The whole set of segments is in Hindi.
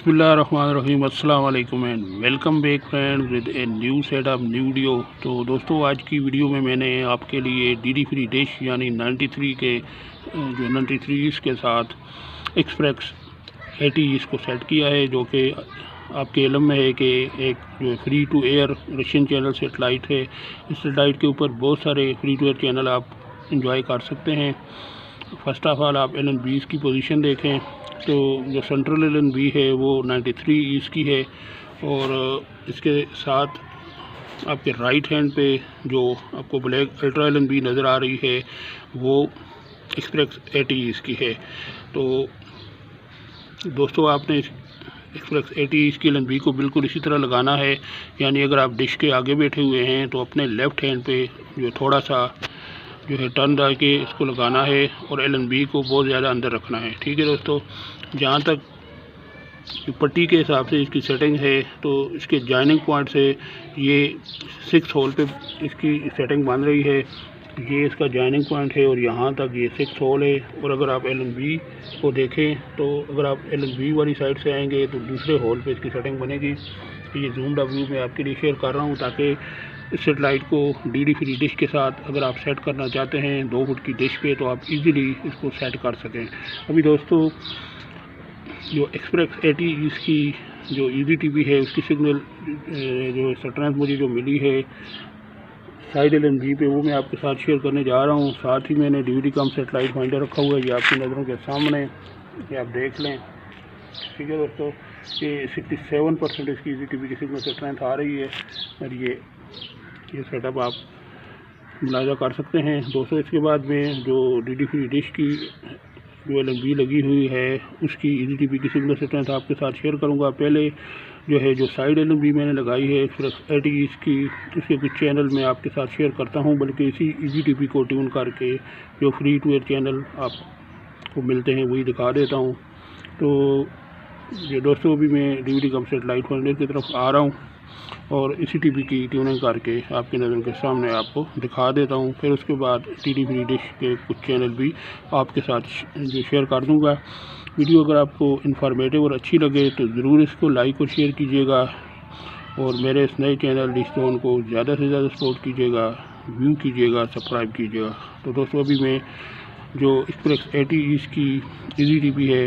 बिस्मिल्लाहिर्रहमानिर्रहीम अस्सलाम वालेकुम and welcome back friend with a new set of new video. तो दोस्तों, आज की वीडियो में मैंने आपके लिए डी फ्री डिश यानी 93 के जो 93 के साथ एक्सप्रेस 80 इसको सेट किया है, जो कि आपके इल्म में है कि एक जो free to air Russian channel satellite है। इस सेटेलाइट के ऊपर बहुत सारे फ्री टू एयर चैनल आप इंजॉय कर सकते हैं। फर्स्ट ऑफ ऑल आप LNBs की पोजीशन देखें तो जो सेंट्रल LNB है वो 93 ईस्ट की है, और इसके साथ आपके राइट हैंड पे जो आपको ब्लैक अल्ट्रा LNB नज़र आ रही है वो एक्सप्रेस 80 ईस्ट की है। तो दोस्तों, आपने एक्सप्रेस 80 ईस्ट की LNB को बिल्कुल इसी तरह लगाना है, यानी अगर आप डिश के आगे बैठे हुए हैं तो अपने लेफ़्ट हैंड पे जो थोड़ा सा जो है टर्न डाल के इसको लगाना है और LNB को बहुत ज़्यादा अंदर रखना है। ठीक है दोस्तों, जहाँ तक पट्टी के हिसाब से इसकी सेटिंग है तो इसके जॉइनिंग पॉइंट से ये 6 होल पे इसकी सेटिंग बन रही है। ये इसका जॉइनिंग पॉइंट है और यहाँ तक ये 6 होल है। और अगर आप LNB को देखें तो अगर आप LNB वाली साइड से आएंगे तो दूसरे होल पे इसकी सेटिंग बनेगी। ये जूम व्यू में आपके लिए शेयर कर रहा हूँ ताकि इस सेटेलाइट को डी फ्री डिश के साथ अगर आप सेट करना चाहते हैं 2 फुट की डिश पे, तो आप इजीली इसको सेट कर सकें। अभी दोस्तों, जो एक्सप्रेस 80 इसकी जो EZTV है उसकी सिग्नल जो स्ट्रेंथ मुझे जो मिली है साइड LNB पे, वो मैं आपके साथ शेयर करने जा रहा हूँ। साथ ही मैंने DVD कम सेटेलाइट फाइंडर रखा हुआ है, ये आपकी नज़रों के सामने, ये आप देख लें। ठीक है दोस्तों, ये 67% इसकी EZTV की सिग्नल स्ट्रेंथ आ रही है और ये सेटअप आप मुलाजा कर सकते हैं दोस्तों। इसके बाद में जो डी फ्री डिश की जो LNB लगी हुई है उसकी EZTV की सिग्नल स्ट्रेंथ आपके साथ शेयर करूंगा। पहले जो है जो साइड LNB मैंने लगाई है एक्सप्रेस 80 इसकी, उसके कुछ चैनल मैं आपके साथ शेयर करता हूं, बल्कि इसी EZTV को ट्यून करके जो फ्री टू एयर चैनल आपको मिलते हैं वही दिखा देता हूँ। तो ये दोस्तों, अभी मैं DVD कम सेटेलाइट फाइंडर की तरफ आ रहा हूँ और इसी टीवी की ट्यूनिंग करके आपकी नज़र के सामने आपको दिखा देता हूँ। फिर उसके बाद डी फ्री डिश के कुछ चैनल भी आपके साथ जो शेयर कर दूँगा। वीडियो अगर आपको इन्फॉर्मेटिव और अच्छी लगे तो ज़रूर इसको लाइक और शेयर कीजिएगा और मेरे इस नए चैनल डिशोन को ज़्यादा से ज़्यादा सपोर्ट कीजिएगा, व्यू कीजिएगा, सब्सक्राइब कीजिएगा। तो दोस्तों, अभी मैं जो एक्सप्रेस 80 ईस्ट की EZTV है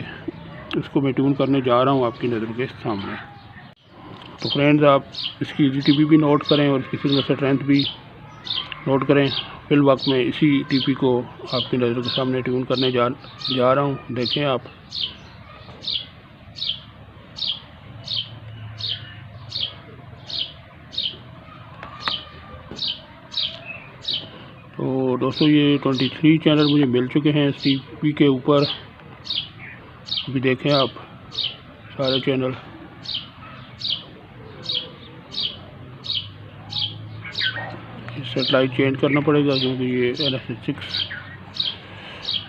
उसको मैं ट्यून करने जा रहा हूँ आपकी नज़र के सामने। तो फ्रेंड्स, आप इसकी EZTV भी नोट करें और इसकी सिग्नल स्ट्रेंथ भी नोट करें। फिल वक्त में इसी टीपी को आपकी नज़र के सामने ट्यून करने जा रहा हूँ, देखें आप। तो दोस्तों, ये 23 चैनल मुझे मिल चुके हैं इस टीपी के ऊपर। अभी देखें आप सारे चैनल। सेटेलाइट चेंज करना पड़ेगा क्योंकि ये LS6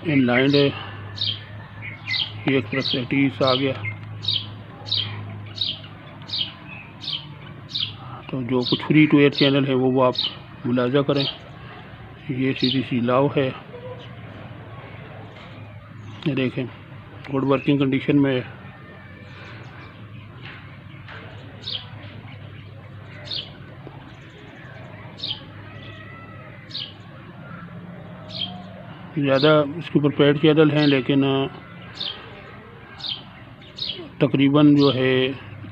इन लाइन है। ये एक्सप्रेस 80 आ गया। तो जो कुछ फ्री टू एयर चैनल है वो आप मुलाजा करें। ये CDC लाव है, ये देखें गुड वर्किंग कंडीशन में। ज़्यादा इसके ऊपर पेड चैनल हैं, लेकिन तकरीबन जो है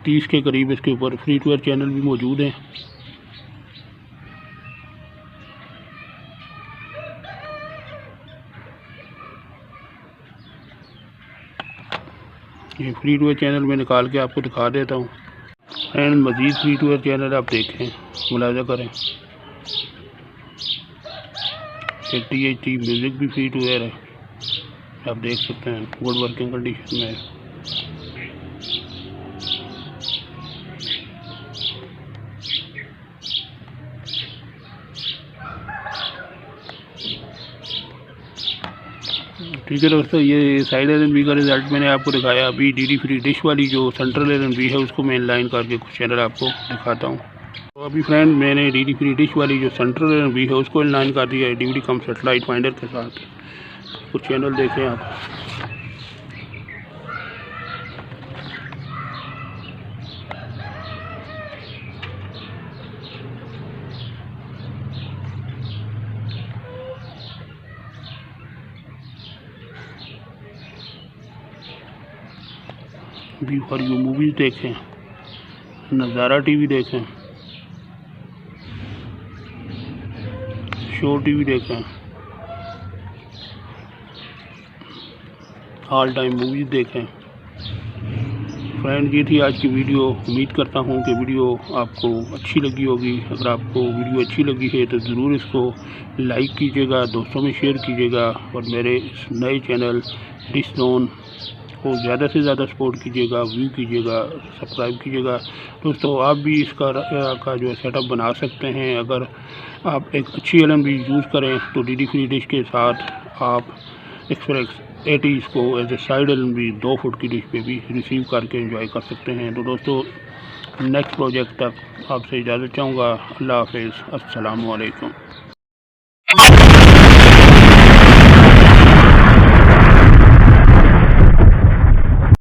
30 के करीब इसके ऊपर फ्री टू एयर चैनल भी मौजूद हैं। ये फ्री टू एयर चैनल मैं निकाल के आपको दिखा देता हूँ एंड मज़ीद फ्री टू एयर चैनल आप देखें, मुलाजा करें। THT म्यूज़िक भी फ्री टू एयर है, आप देख सकते हैं गुड वर्किंग कंडीशन में। ठीक है दोस्तों, ये साइड LNB का रिज़ल्ट मैंने आपको दिखाया। अभी डी फ्री डिश वाली जो सेंट्रल LNB है उसको मैं इनलाइन करके कुछ चैनल आपको दिखाता हूँ। तो अभी फ्रेंड, मैंने डी फ्री डिश वाली जो सेंट्रल LNB है उसको इनलाइन कर दिया है DVD कम सेटेलाइट फाइंडर के साथ। कुछ चैनल देखें आप। बी फॉर यू मूवीज़ देखें, नज़ारा टीवी देखें, शो टीवी देखें, ऑल टाइम मूवीज़ देखें। फ्रेंड, ये थी आज की वीडियो। उम्मीद करता हूँ कि वीडियो आपको अच्छी लगी होगी। अगर आपको वीडियो अच्छी लगी है तो ज़रूर इसको लाइक कीजिएगा, दोस्तों में शेयर कीजिएगा और मेरे इस नए चैनल डिश जोन को ज़्यादा से ज़्यादा सपोर्ट कीजिएगा, व्यू कीजिएगा, सब्सक्राइब कीजिएगा। दोस्तों, आप भी इसका जो है सेटअप बना सकते हैं। अगर आप एक अच्छी LMB यूज़ करें तो DD फ्री डिश के साथ आप एक्सप्रेस 80 को as a side LMB 2 foot की डिश पे भी रिसीव करके एंजॉय कर सकते हैं। तो दोस्तों, नेक्स्ट प्रोजेक्ट तक आपसे इजाज़त चाहूँगा। अल्लाह हाफ़िज़, अस्सलामु अलैकुम।